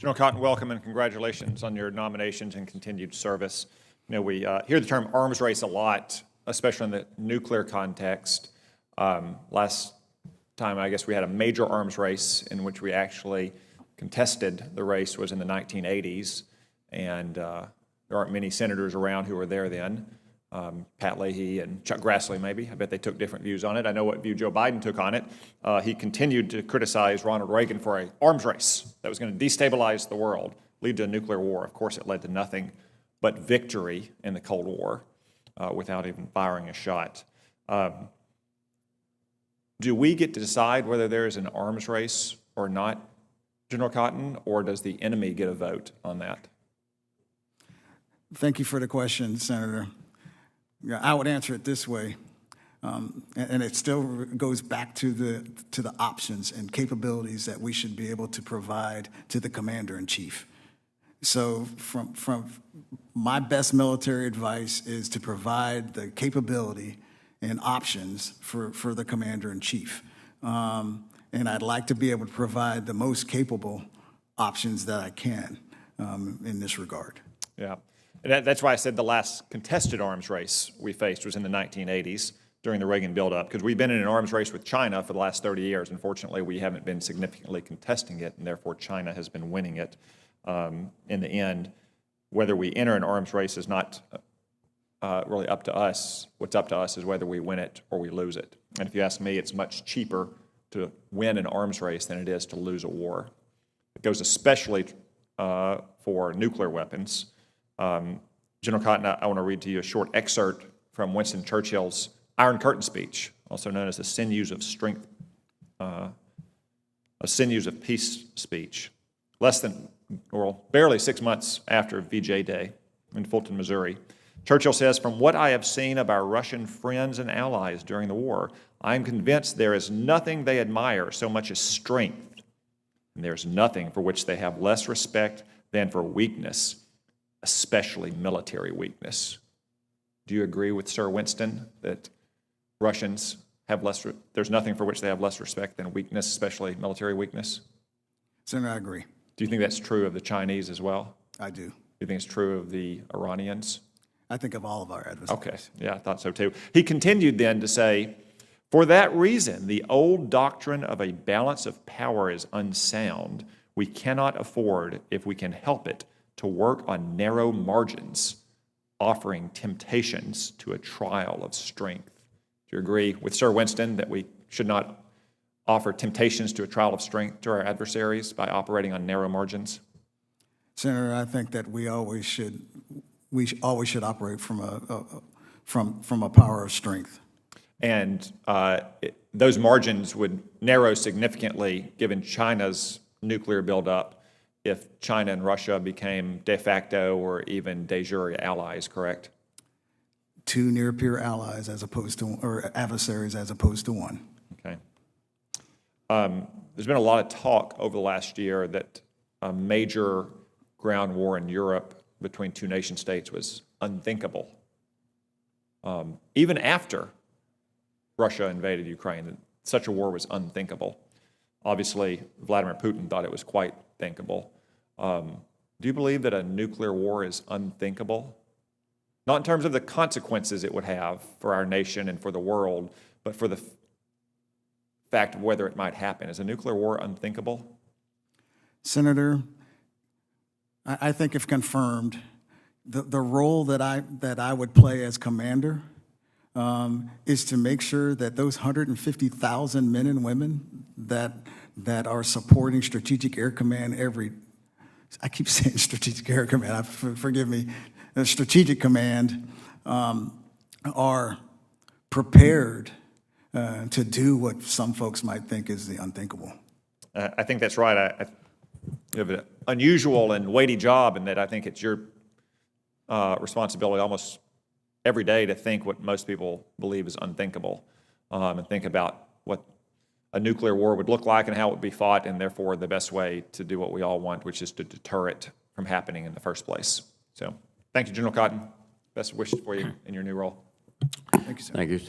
General Cotton, welcome and congratulations on your nominations and continued service. You know, we hear the term arms race a lot, especially in the nuclear context. Last time, I guess, we had a major arms race in which we actually contested the race was in the 1980s, and there aren't many senators around who were there then. Pat Leahy and Chuck Grassley, maybe. I bet they took different views on it. I know what view Joe Biden took on it. He continued to criticize Ronald Reagan for an arms race that was going to destabilize the world, lead to a nuclear war. Of course, it led to nothing but victory in the Cold War without even firing a shot. Do we get to decide whether there is an arms race or not, General Cotton, or does the enemy get a vote on that? Thank you for the question, Senator. Yeah, I would answer it this way, and it still goes back to the options and capabilities that we should be able to provide to the commander-in-chief. So from my best military advice is to provide the capability and options for the commander-in-chief. And I'd like to be able to provide the most capable options that I can in this regard. Yeah. And that's why I said the last contested arms race we faced was in the 1980s during the Reagan buildup, because we've been in an arms race with China for the last 30 years. Unfortunately, we haven't been significantly contesting it, and therefore China has been winning it. In the end, whether we enter an arms race is not really up to us. What's up to us is whether we win it or we lose it. And if you ask me, it's much cheaper to win an arms race than it is to lose a war. It goes especially for nuclear weapons. General Cotton, I want to read to you a short excerpt from Winston Churchill's Iron Curtain speech, also known as the Sinews of Strength, a Sinews of Peace speech. Barely 6 months after VJ Day in Fulton, Missouri, Churchill says, "From what I have seen of our Russian friends and allies during the war, I am convinced there is nothing they admire so much as strength, and there is nothing for which they have less respect than for weakness, especially military weakness." Do you agree with Sir Winston that Russians have there's nothing for which they have less respect than weakness, especially military weakness? Senator, I agree. Do you think that's true of the Chinese as well? I do. Do you think it's true of the Iranians? I think of all of our adversaries. Okay, yeah, I thought so too. He continued then to say, "For that reason, the old doctrine of a balance of power is unsound. We cannot afford, if we can help it, to work on narrow margins, offering temptations to a trial of strength." Do you agree with Sir Winston that we should not offer temptations to a trial of strength to our adversaries by operating on narrow margins? Senator, I think that we always should operate from a power of strength. And those margins would narrow significantly given China's nuclear buildup if China and Russia became de facto or even de jure allies, correct? Two near-peer allies or adversaries as opposed to one. Okay. There's been a lot of talk over the last year that a major ground war in Europe between two nation states was unthinkable. Even after Russia invaded Ukraine, such a war was unthinkable. Obviously, Vladimir Putin thought it was quite thinkable. Do you believe that a nuclear war is unthinkable? Not in terms of the consequences it would have for our nation and for the world, but for the fact of whether it might happen. Is a nuclear war unthinkable? Senator, I think if confirmed, the role that I would play as commander is to make sure that those 150,000 men and women that are supporting Strategic Air Command I keep saying Strategic Air Command, forgive me, Strategic Command are prepared to do what some folks might think is the unthinkable. I think that's right. You have an unusual and weighty job in that I think it's your responsibility almost every day to think what most people believe is unthinkable and think about what a nuclear war would look like and how it would be fought, and therefore the best way to do what we all want, which is to deter it from happening in the first place. So thank you, General Cotton. Best wishes for you in your new role. Thank you, sir. Thank you, sir.